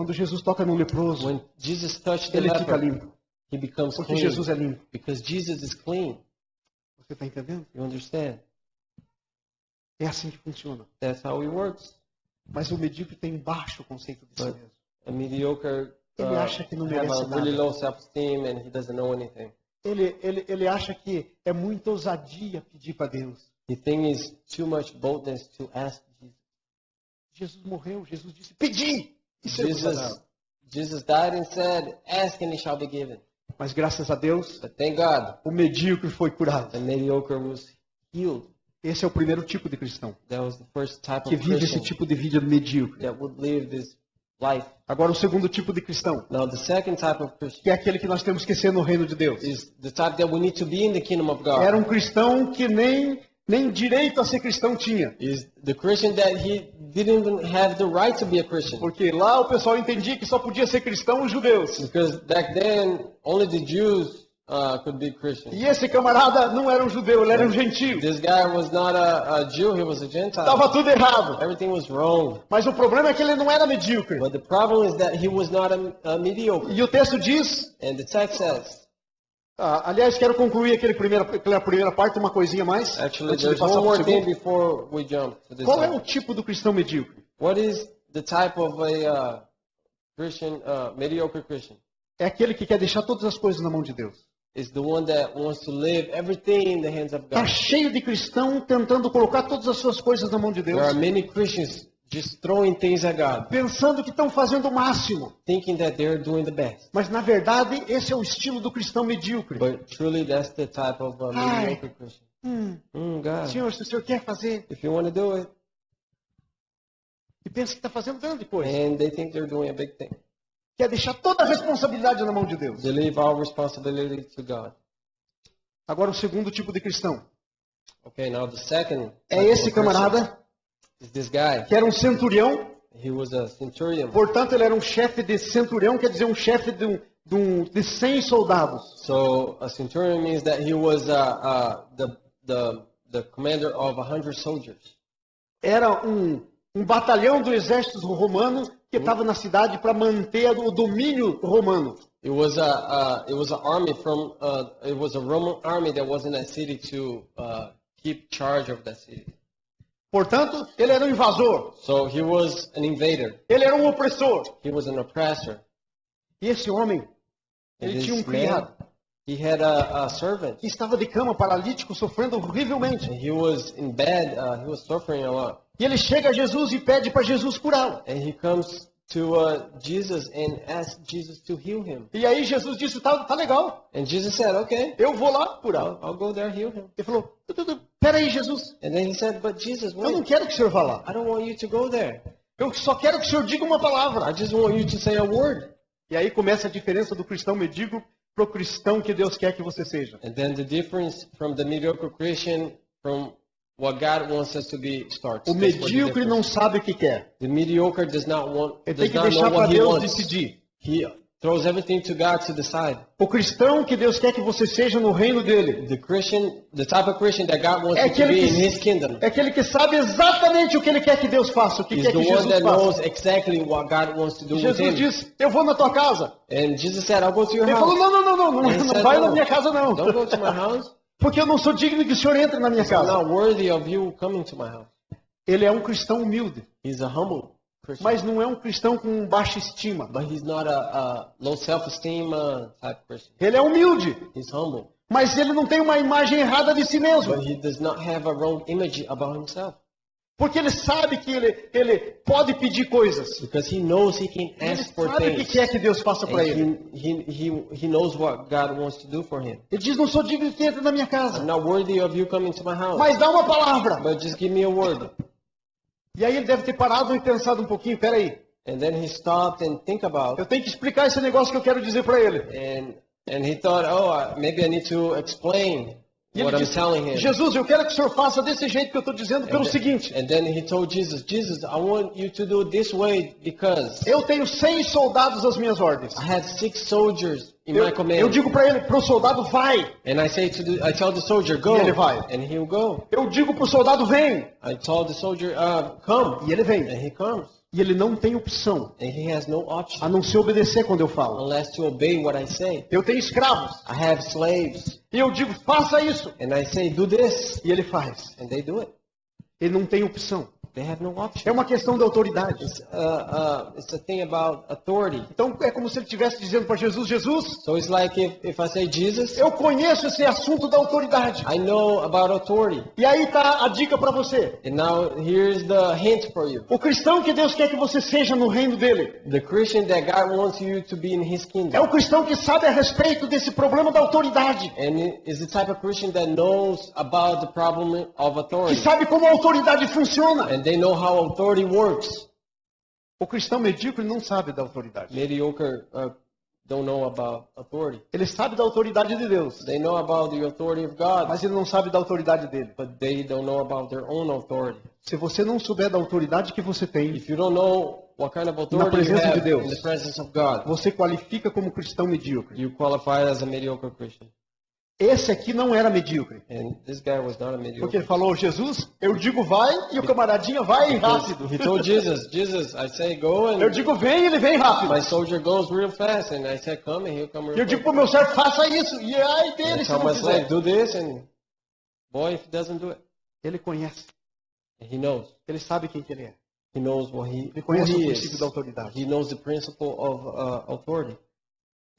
Quando Jesus toca no leproso, When Jesus touched the ele fica leper, limpo. he becomes Porque clean. Jesus é limpo. Because Jesus is clean. Você está entendendo? You understand? É assim que funciona. That's how he works. Mas o medíocre tem um baixo conceito de si But mesmo. a mediocre Ele acha que não have merece a really nada. low self-esteem and he doesn't know anything. Ele acha que é muita ousadia pedir para Deus. He thinks it's too much boldness to ask Jesus. Jesus morreu, Jesus disse, pedi! E será Jesus, dado. Jesus died and said, ask and it shall be given. Mas graças a Deus, But thank God, o medíocre foi curado. the mediocre was healed. Esse é o primeiro tipo de cristão, That was the first type que of vive esse Christian tipo de vida medíocre. that would live this life. Agora, o segundo tipo de cristão, Now, the second type of Christian que é aquele que nós temos que ser no reino de Deus. is the type that we need to be in the kingdom of God. Era um cristão que nem direito a ser cristão tinha. Is the Christian that he didn't even have the right to be a Christian. Porque lá o pessoal entendia que só podia ser cristão os judeus. Because back then, only the Jews could be Christian. E esse camarada não era um judeu, ele era um gentio. This guy was not a Jew, he was a Gentile. Estava tudo errado. Everything was wrong. Mas o problema é que ele não era medíocre. But the problem is that he was not a mediocre. E o texto diz, And the text says, aliás, quero concluir aquela primeira parte, uma coisinha mais, actually, antes de there's passar one para o more thing segundo. before we jump to this. Qual é o subject. tipo do cristão medíocre? What is the type of a Christian, mediocre Christian? É aquele que quer deixar todas as coisas na mão de Deus. Is the one that wants to live everything in the hands of Está God. cheio de cristão tentando colocar todas as suas coisas na mão de There Deus, are many Christians just throwing things at God, pensando que estão fazendo o máximo. thinking that they're doing the best. Mas, na verdade, esse é o estilo do cristão medíocre. But truly, that's the type of mediocre Christian. God, Senhor, se o Senhor quer fazer, if you want to do it, e pensa que está fazendo grande coisa. and they think they're doing a big thing. Quer deixar toda a responsabilidade na mão de Deus. They leave all responsibility to God. Agora, o segundo tipo de cristão Okay, now the second é type esse of Christian camarada is this guy. que era um centurião. He was a centurion. Portanto, ele era um chefe de centurião, quer dizer, um chefe de 100 soldados. So a centurion means that he was the commander of 100 soldiers. Era um batalhão do exército romano que estava na cidade para manter o domínio romano. It was an army from it was a Roman army that was in that city to keep charge of that city. Portanto, ele era um invasor. So he was an invader. Ele era um opressor. He was an oppressor. E esse homem, And ele tinha um this man, criado he had a servant. que estava de cama, paralítico, sofrendo horrivelmente. And he was in bed. He was suffering a lot. E ele chega a Jesus e pede para Jesus curá-lo. And he comes to Jesus and asks Jesus to heal him. E aí Jesus disse, tá legal, And Jesus said, "Okay, eu vou lá curá-lo. I'll go there, heal him." Ele falou, peraí, Jesus, And then he said, "But Jesus, eu não wait, quero que o senhor vá lá. I don't want you to go there. Eu só quero que o senhor diga uma palavra. I just want you to say a word." E aí começa a diferença do cristão medíocre para o cristão que Deus quer que você seja. And then the difference from the mediocre Christian from what God wants us to be starts. O That's what the medíocre não difference. sabe o que quer. The mediocre does not Ele tem does que not deixar know para what he Deus wants. decidir. He throws everything to God to decide. O cristão que Deus quer que você seja no reino dele The Christian, the type of Christian that God wants é you to aquele be que, in His kingdom, é aquele que sabe exatamente o que ele quer que Deus faça, o que is quer the que one Jesus that knows faça. exactly what God wants to do with Jesus him. diz, eu vou na tua casa. And Jesus said, "I'll go to your Ele falou, house." não He said, vai na "No, minha casa não. Don't go to my house. Porque eu não sou digno que o senhor entre na minha I'm casa. not worthy of you coming to my house." Ele é um cristão humilde, He's a humble Christian, mas não é um cristão com baixa estima. but he's not a low self-esteem type Christian. Ele é humilde, He's humble, mas ele não tem uma imagem errada de si mesmo. but he does not have a wrong image about himself Porque ele sabe que ele pode pedir coisas. because he knows he can Ele ask for sabe o que things. quer que Deus faça para ele. And he knows what God wants to do for him. Ele diz, não sou digno que entre na minha casa, I'm not worthy of you coming to my house, mas dá uma palavra. but just give me a word. E aí ele deve ter parado e pensado um pouquinho, peraí, And then he stopped and think about, eu tenho que explicar esse negócio que eu quero dizer para ele. and he thought, maybe I need to explain E what ele I'm disse, telling him. Jesus, eu quero que o senhor faça desse jeito que eu estou dizendo pelo seguinte. And then he told Jesus, I want you to do it this way because Eu tenho 100 soldados às minhas ordens. I have 6 soldiers in my Eu command. digo para ele, para o soldado, vai. And I tell the soldier, go, E ele vai. and he'll go. Eu digo para o soldado, vem. I tell the soldier, come, E ele vem. and he comes. E ele não tem opção, And he has no a option não ser obedecer quando eu falo. unless to obey what I say. Eu tenho escravos. I have slaves. E eu digo, faça isso. And I say, do this. E ele faz. And they do it. Ele não tem opção. They have no É option. uma questão de autoridade. It's a thing about authority. Então é como se ele estivesse dizendo para Jesus, Jesus, So it's like if I say, Jesus, eu conheço esse assunto da autoridade. I know about authority. E aí está a dica para você. And now here's the hint for you. O cristão que Deus quer que você seja no reino dele The Christian that God wants you to be in His é kingdom. o cristão que sabe a respeito desse problema da autoridade. And it is the type of Christian that knows about the problem of Que authority. sabe como a autoridade funciona. And they know how authority works. O cristão medíocre não sabe da autoridade. Mediocre don't know about authority. Ele sabe da autoridade de Deus, They know about the authority of God, mas ele não sabe da autoridade dele. but they don't know about their own authority. Se você não souber da autoridade que você tem, If you don't know what kind of authority you presença de have Deus. in the presence of God, você qualifica como cristão medíocre. you qualify as a mediocre Christian. Esse aqui não era medíocre. And this guy was not a Porque mediocre. ele falou, Jesus, eu digo vai e o camaradinha vai rápido. He told Jesus, Jesus, I say go Eu and digo vem e ele vem rápido. my soldier goes real fast. And I said come and he'll come E real eu digo fast. pro meu servo, faça isso. E ai I dele se tell não my slave, fizer. do this, and boy, if he doesn't do it, Ele conhece. he knows. Ele sabe quem que ele é. He knows Ele who conhece o he princípio is. da autoridade. He knows the principle of authority.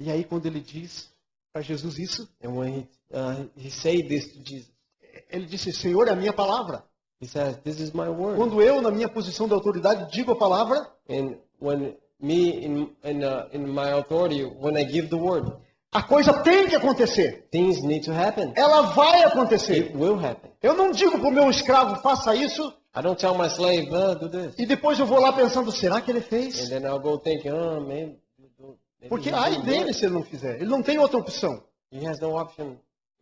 E aí quando ele diz para Jesus isso, And when he said this to Jesus, ele disse, Senhor, é a minha palavra. he says, "This is my word." Quando eu, na minha posição de autoridade, digo a palavra, And when me in my authority, when I give the word, a coisa tem que acontecer. things need to happen. Ela vai acontecer. It will happen. Eu não digo para o meu escravo, faça isso, I don't tell my slave, do this, e depois eu vou lá pensando, será que ele and fez? then I'll go thinking, maybe Porque he ai didn't do dele it. se ele não fizer. Ele não tem outra opção. He has no option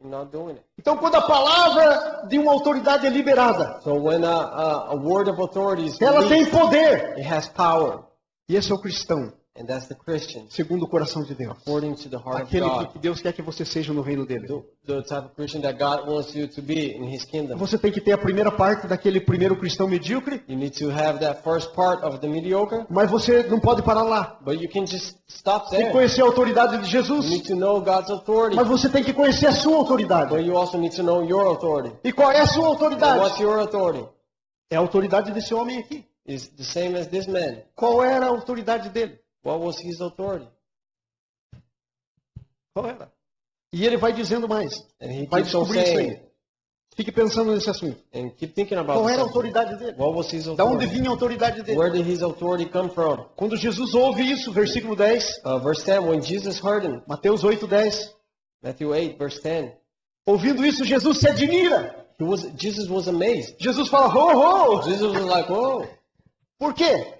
in not doing it. Então, quando a palavra de uma autoridade é liberada, So when a word of authority is ela tem released, poder. it has power, E esse é o cristão, and that's the Christian, segundo o coração de Deus. according to the heart of Aquele God. que Deus quer que você seja no reino dele. The type of Christian that God wants you to be in His kingdom. Você tem que ter a primeira parte daquele primeiro cristão medíocre, You need to have that first part of the mediocre, mas você não pode parar lá. but you can just stop Tem que there. conhecer a autoridade de You Jesus, need to know God's authority, mas você tem que conhecer a sua autoridade. but you also need to know your authority. E qual é a sua And what's autoridade? your authority? É a autoridade desse homem aqui. It's the same as this man. Qual era a autoridade dele? What was his authority? Qual era? E ele vai dizendo mais. And he Vai keeps on descobrir isso saying, aí. Fique pensando nesse assunto. and keep thinking about Qual era a this. autoridade dele? What was his Da onde authority? vinha a autoridade dele? Where did his authority come from? Quando Jesus ouve isso, versículo 10, Verse 10, when Jesus heard him, Mateus 8, 10. Matthew 8, verse 10, Ouvindo isso, Jesus se admira. Jesus was amazed. Jesus fala, oh, oh. Jesus was like, whoa, Por quê?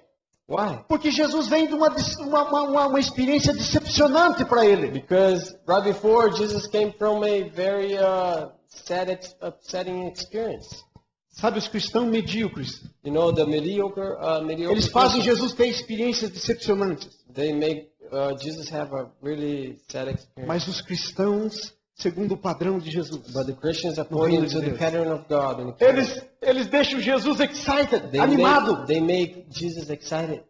why? Porque Jesus vem de uma experiência decepcionante para ele. Because right before, Jesus came from a very upsetting experience. Sabe, os cristãos medíocres, You know, the mediocre eles fazem Christians, Jesus ter experiências decepcionantes. they make Jesus have a really sad experience. Mas os cristãos, segundo o padrão de Jesus, But the Christians, reino according de to the Deus. pattern of God, in the kingdom, eles deixam Jesus excited, they animado. they make Jesus excited.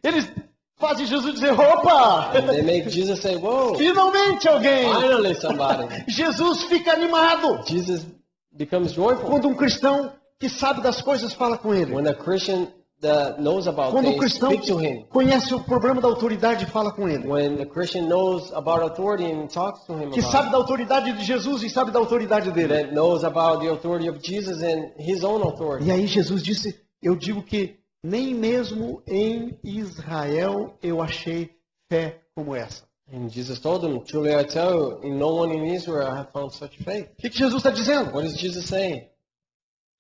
Eles fazem Jesus dizer, opa, And they make Jesus say, whoa, finalmente alguém. finally somebody. Jesus fica animado. Jesus becomes joyful. Quando um cristão que sabe das coisas fala com ele. When a Christian that knows about Quando o things cristão speaks to him. conhece o problema da autoridade fala com ele. When the Christian knows about authority and talks to him Que about sabe da autoridade de Jesus e sabe da autoridade it, dele. that knows about the authority of Jesus and his own authority. E aí Jesus disse, eu digo que nem mesmo em Israel eu achei fé como essa. And Jesus told him, truly I tell you, in no one in Israel I have found such faith. O que Jesus está dizendo? What is Jesus saying?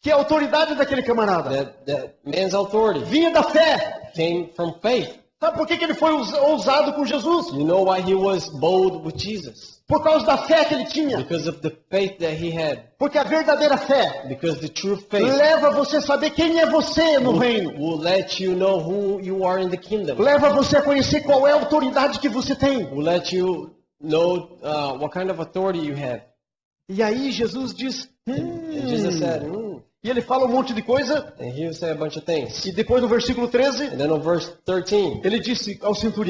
Que a autoridade daquele camarada That man's authority vinha da fé. came from faith. Sabe por que ele foi ousado com Jesus? You know why he was bold with Jesus? Por causa da fé que ele tinha. Because of the faith that he had. Porque a verdadeira fé Because the true faith leva você a saber quem é você no reino. will let you know who you are in the kingdom. Leva você a conhecer qual é a autoridade que você tem. Will let you know what kind of authority you have. E aí Jesus diz, And Jesus said, E ele fala um monte de coisa. And he would say a bunch of things. E depois no versículo 13, And then on verse 13, ele disse ao centurião: